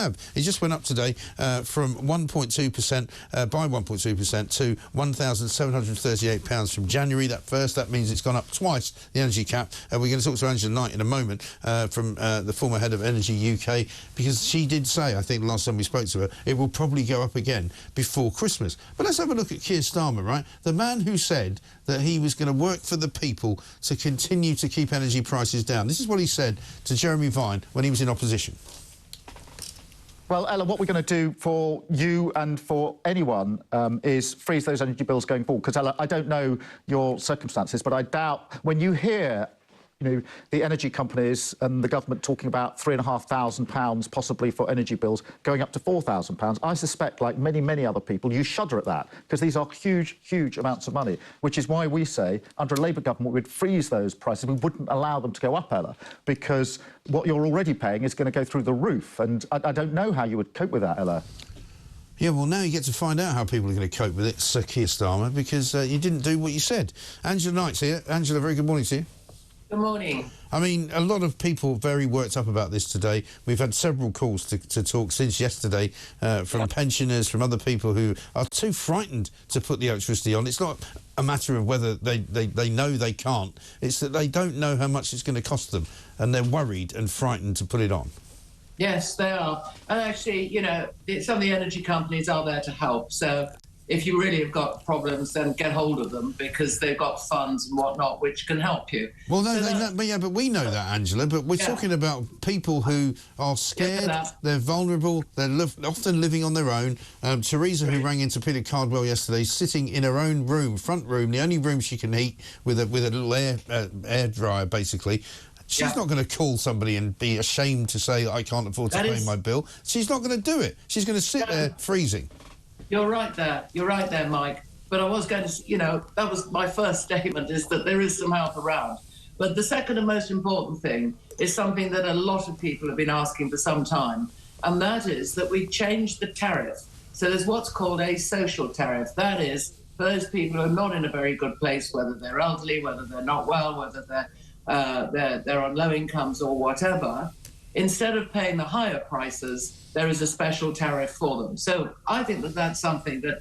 have. It just went up today from 1.2%, by 1.2% to £1,738 from January. That means it's gone up twice the energy cap. We're going to talk to Angela Knight in a moment from the former head of Energy UK, because she did say, I think the last time we spoke to her, it will probably go up again before Christmas. But let's have a look at Keir Starmer, right? The man who said that he was going to work for the people to continue to keep energy prices down. This is what he said to Jeremy Vine when he was in opposition. Well, Ella, what we're going to do for you and for anyone is freeze those energy bills going forward. Because, Ella, I don't know your circumstances, but I doubt when you hear, you know, the energy companies and the government talking about £3,500 possibly for energy bills going up to £4,000, I suspect, like many, many other people, you shudder at that, because these are huge, huge amounts of money, which is why we say, under a Labour government, we'd freeze those prices. We wouldn't allow them to go up, Ella, because what you're already paying is going to go through the roof. And I don't know how you would cope with that, Ella. Yeah, well, now you get to find out how people are going to cope with it, Sir Keir Starmer, because you didn't do what you said. Angela Knight's here. Angela, very good morning to you. Good morning. I mean, a lot of people very worked up about this today. We've had several calls to talk since yesterday from pensioners, from other people who are too frightened to put the electricity on. It's not a matter of whether they know they can't. It's that they don't know how much it's going to cost them, and they're worried and frightened to put it on. Yes, they are. And actually, you know, some of the energy companies are there to help. So if you really have got problems, then get hold of them, because they've got funds and whatnot which can help you. Well, no, but we know that, Angela. But we're talking about people who are scared, they're vulnerable, they're often living on their own. Teresa, who rang into Peter Cardwell yesterday, sitting in her own room, front room, the only room she can heat with a little air dryer, basically. She's not going to call somebody and be ashamed to say, I can't afford to pay my bill. She's not going to do it. She's going to sit there freezing. You're right there. You're right there, Mike. But I was going to, you know, that was my first statement, is that there is some help around. But the second and most important thing is something that a lot of people have been asking for some time, and that is that we change the tariff. So there's what's called a social tariff. That is, for those people who are not in a very good place, whether they're elderly, whether they're not well, whether they're on low incomes or whatever, instead of paying the higher prices, there is a special tariff for them. So I think that that's something that,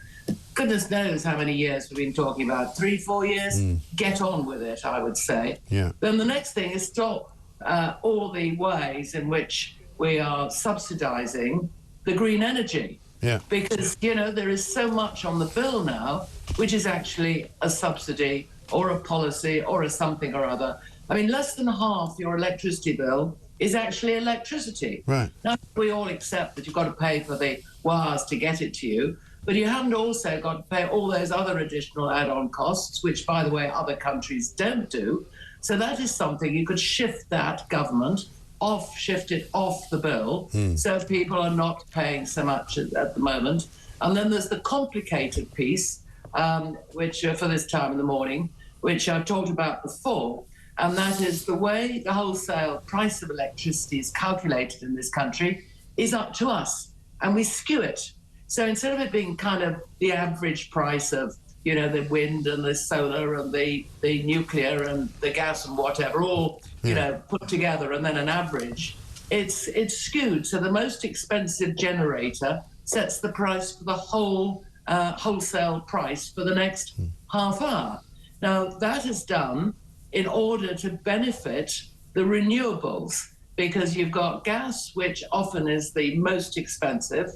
goodness knows how many years we've been talking about, 3-4 years. Get on with it, I would say. Yeah. Then the next thing is stop all the ways in which we are subsidising the green energy. Yeah. Because, you know, there is so much on the bill now which is actually a subsidy or a policy or a something or other. I mean, less than half your electricity bill is actually electricity. Right. Now, we all accept that you've got to pay for the wires to get it to you, but you haven't also got to pay all those other additional add-on costs, which, by the way, other countries don't do. So that is something you could shift that government off, shift it off the bill, so people are not paying so much at the moment. And then there's the complicated piece, which for this time in the morning, which I've talked about before, and that is the way the wholesale price of electricity is calculated in this country is up to us, and we skew it. So instead of it being kind of the average price of, you know, the wind and the solar and the nuclear and the gas and whatever, all, you know, put together and then an average, it's skewed. So the most expensive generator sets the price for the whole wholesale price for the next half hour. Now, that is done in order to benefit the renewables, because you've got gas, which often is the most expensive.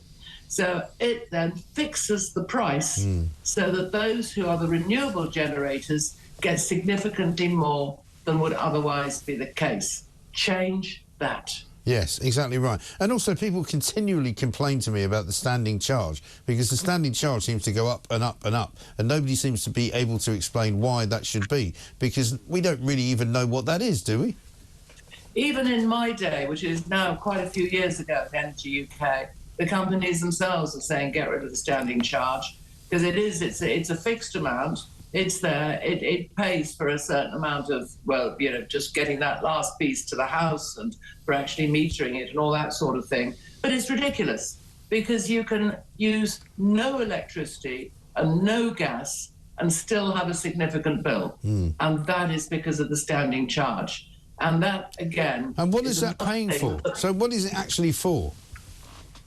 So it then fixes the price so that those who are the renewable generators get significantly more than would otherwise be the case. Change that. Yes, exactly right. And also people continually complain to me about the standing charge, because the standing charge seems to go up and up and up, and nobody seems to be able to explain why that should be, because we don't really even know what that is, do we? Even in my day, which is now quite a few years ago at Energy UK, the companies themselves are saying get rid of the standing charge, because it's a fixed amount. It's there. It pays for a certain amount of, well, you know, just getting that last piece to the house and for actually metering it and all that sort of thing. But it's ridiculous, because you can use no electricity and no gas and still have a significant bill. And that is because of the standing charge. And that, again... And what is that paying for? So what is it actually for?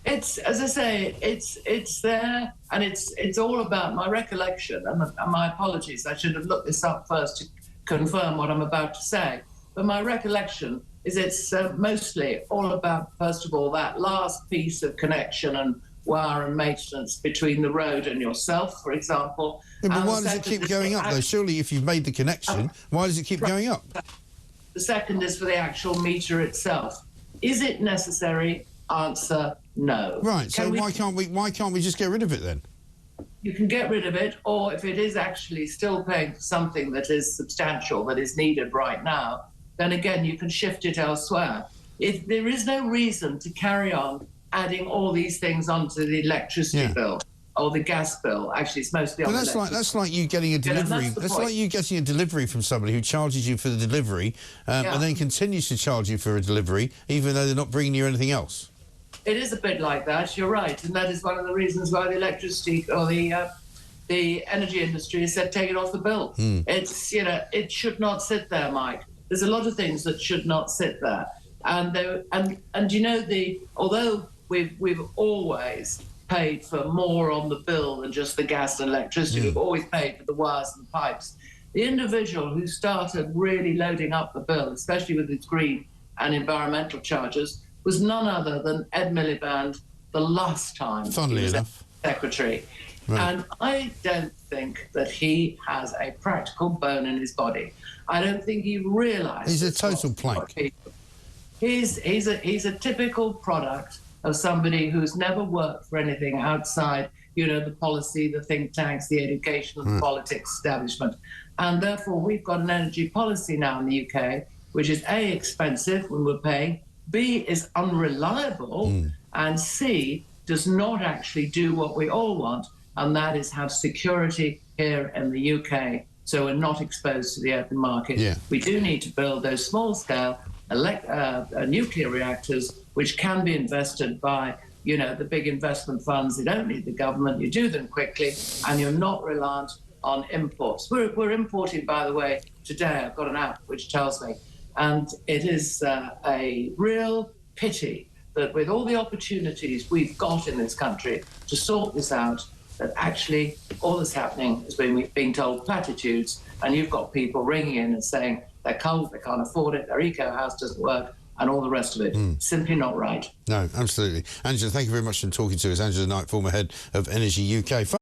It's, as I say, it's there, and it's all about my recollection, and my apologies. I should have looked this up first to confirm what I'm about to say. But my recollection is it's mostly all about, first of all, that last piece of connection and wire and maintenance between the road and yourself, for example. Yeah, but why does it keep going up, though? Surely if you've made the connection, why does it keep going up? The second is for the actual meter itself. Is it necessary? Answer, no. Right, so why can't we just get rid of it then? You can get rid of it, or if it is actually still paying for something that is substantial, that is needed right now, then again, you can shift it elsewhere. There is no reason to carry on adding all these things onto the electricity bill or the gas bill. Actually, it's mostly on the that's like you getting a delivery. That's like you getting a delivery from somebody who charges you for the delivery and then continues to charge you for a delivery, even though they're not bringing you anything else. It is a bit like that, you're right, and that is one of the reasons why the electricity or the energy industry has said take it off the bill. It's, you know, it should not sit there, Mike. There's a lot of things that should not sit there, and you know, although we've always paid for more on the bill than just the gas and electricity, we've always paid for the wires and pipes. The individual who started really loading up the bill, especially with its green and environmental charges, was none other than Ed Miliband the last time Funnily he was enough. Secretary. Right. And I don't think that he has a practical bone in his body. I don't think he realises. He's a total plank. He's a typical product of somebody who's never worked for anything outside, you know, the policy, the think tanks, the education, the politics establishment. And therefore, we've got an energy policy now in the UK, which is A, expensive when we're paying, B, is unreliable, and C, does not actually do what we all want, and that is have security here in the UK, so we're not exposed to the open market. Yeah. We do need to build those small-scale nuclear reactors, which can be invested by, you know, the big investment funds. You don't need the government. You do them quickly, and you're not reliant on imports. We're importing, by the way, today. I've got an app which tells me, and it is a real pity that with all the opportunities we've got in this country to sort this out, that actually all that's happening is being told platitudes, and you've got people ringing in and saying they're cold, they can't afford it, their eco house doesn't work, and all the rest of it. Simply not right. No, absolutely. Angela, thank you very much for talking to us. Angela Knight, former head of Energy UK.